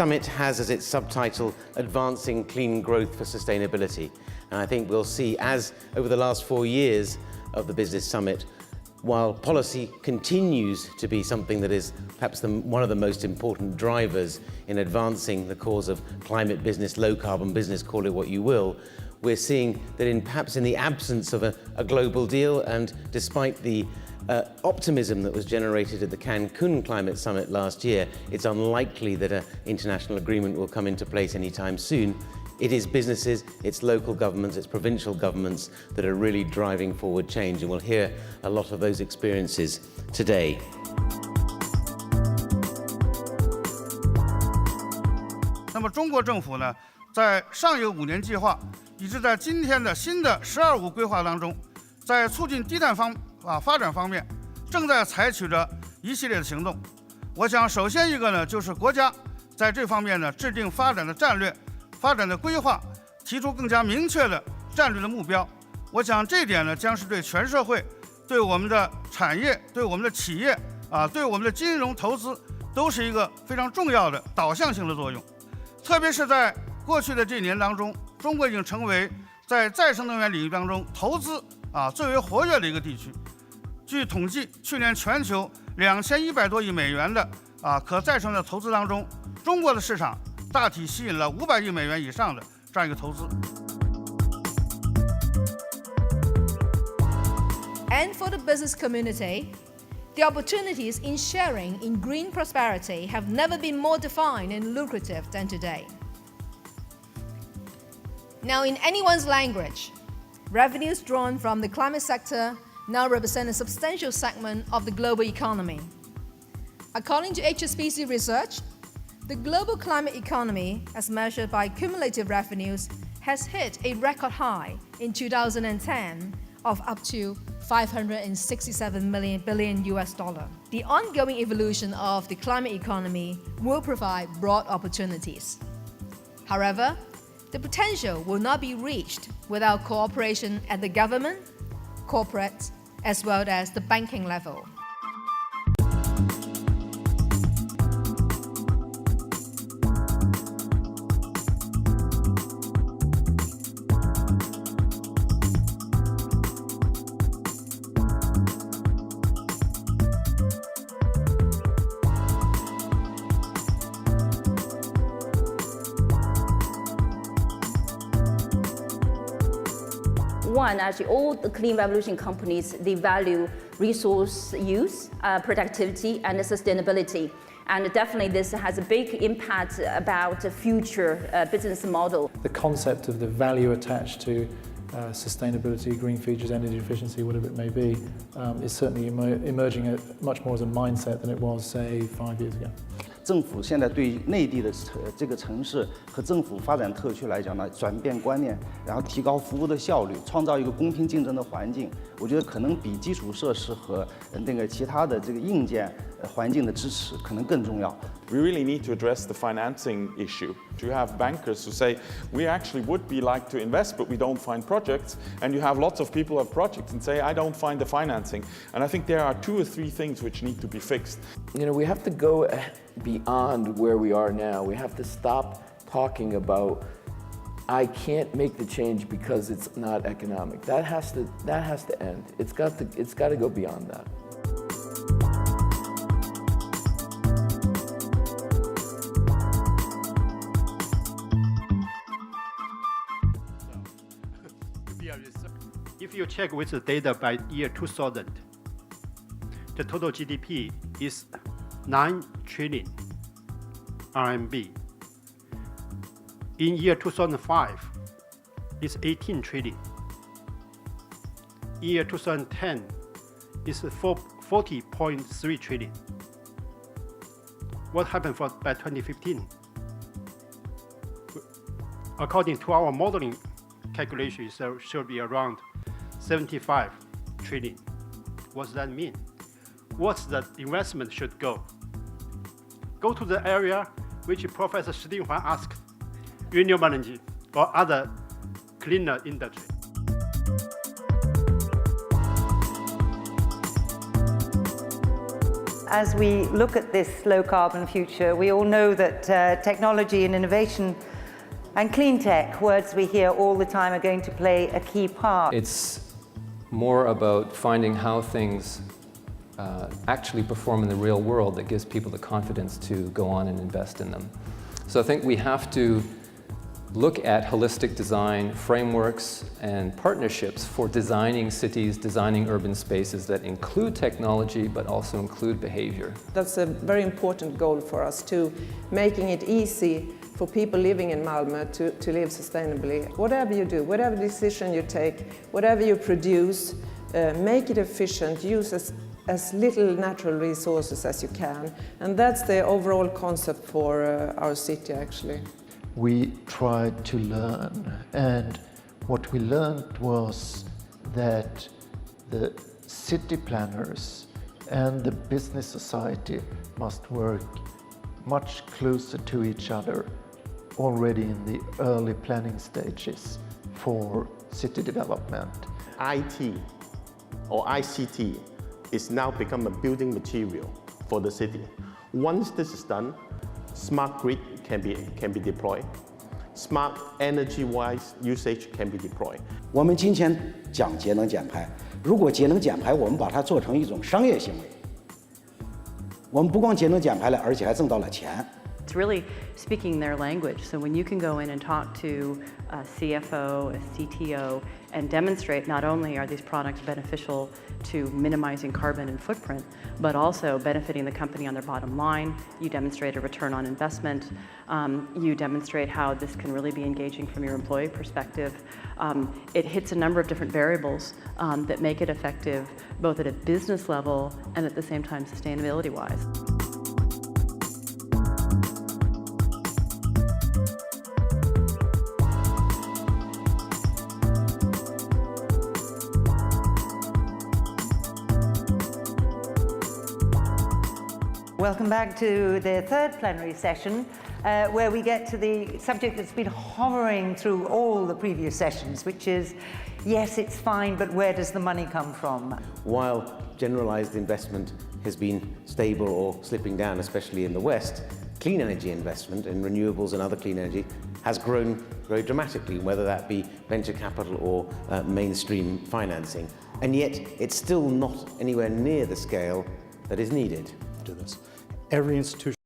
summit has as its subtitle, Advancing Clean Growth for Sustainability. And I think we'll see, as over the last 4 years of the Business Summit, while policy continues to be something that is perhaps one of the most important drivers in advancing the cause of climate business, low carbon business, call it what you will, we're seeing that perhaps in the absence of a global deal, and despite the optimism that was generated at the Cancun Climate Summit last year, it's unlikely that an international agreement will come into place anytime soon. It is businesses, it's local governments, it's provincial governments that are really driving forward change, and we'll hear a lot of those experiences today. 那么中国政府呢，在上有5年计划，以及在今天的新的“12+5”规划当中，在促进低碳发展方面，正在采取着一系列的行动。我想，首先一个呢，就是国家在这方面呢制定发展的战略、发展的规划，提出更加明确的战略的目标。我想这一点呢，将是对全社会、对我们的产业、对我们的企业对我们的金融投资，都是一个非常重要的导向性的作用。特别是在过去的这1年当中，中国已经成为在再生能源领域当中投资最为活跃的一个地区。据统计，去年全球2100多亿美元的可再生的投资当中，中国的市场大体吸引了500亿美元以上的这样一个投资。And for the business community, the opportunities in sharing in green prosperity have never been more defined and lucrative than today. Now, in anyone's language, revenues drawn from the climate sector now represent a substantial segment of the global economy. According to HSBC research, the global climate economy, as measured by cumulative revenues, has hit a record high in 2010 of up to $567 billion US. The ongoing evolution of the climate economy will provide broad opportunities. However, the potential will not be reached without cooperation at the government, corporate, as well as the banking level. One, actually, all the clean revolution companies, they value resource use, productivity, and sustainability. And definitely this has a big impact about the future business model. The concept of the value attached to sustainability, green features, energy efficiency, whatever it may be, is certainly emerging much more as a mindset than it was, say, 5 years ago. 政府现在对内地的这个城市和政府发展特区来讲呢，转变观念，然后提高服务的效率，创造一个公平竞争的环境，我觉得可能比基础设施和那个其他的这个硬件环境的支持可能更重要。We really need to address the financing issue. You have bankers who say, we actually would be like to invest, but we don't find projects. And you have lots of people who have projects and say, I don't find the financing. And I think there are 2 or 3 things which need to be fixed. You know, we have to go beyond where we are now. We have to stop talking about, I can't make the change because it's not economic. That has to end. It's got to go beyond that. If you check with the data by year 2000, the total GDP is 9 trillion RMB. In year 2005, it's 18 trillion. In year 2010, it's 40.3 trillion. What happened by 2015? According to our modeling calculations, there should be around 75 trillion. What does that mean? What's the investment should go? Go to the area which Professor Shi Dinghuan asked, renewable energy or other cleaner industry. As we look at this low-carbon future, we all know that technology and innovation and clean tech, words we hear all the time, are going to play a key part. It's more about finding how things actually perform in the real world that gives people the confidence to go on and invest in them. So I think we have to look at holistic design frameworks and partnerships for designing cities, designing urban spaces that include technology but also include behavior. That's a very important goal for us too, making it easy for people living in Malmö to live sustainably. Whatever you do, whatever decision you take, whatever you produce, make it efficient, use as little natural resources as you can. And that's the overall concept for our city actually. We tried to learn, and what we learned was that the city planners and the business society must work much closer to each other already in the early planning stages for city development. IT or ICT is now become a building material for the city. Once this is done, smart grid can be deployed. Smart energy-wise usage can be deployed. 我们今天讲节能减排，如果节能减排我们把它做成一种商业行为，我们不光节能减排了，而且还挣到了钱。 It's really speaking their language. So when you can go in and talk to a CFO, a CTO, and demonstrate not only are these products beneficial to minimizing carbon and footprint, but also benefiting the company on their bottom line, you demonstrate a return on investment, you demonstrate how this can really be engaging from your employee perspective. It hits a number of different variables that make it effective both at a business level and at the same time sustainability-wise. Welcome back to the third plenary session, where we get to the subject that's been hovering through all the previous sessions, which is, yes, it's fine, but where does the money come from? While generalized investment has been stable or slipping down, especially in the West, clean energy investment in renewables and other clean energy has grown very dramatically, whether that be venture capital or mainstream financing. And yet, it's still not anywhere near the scale that is needed. Do this. Every institution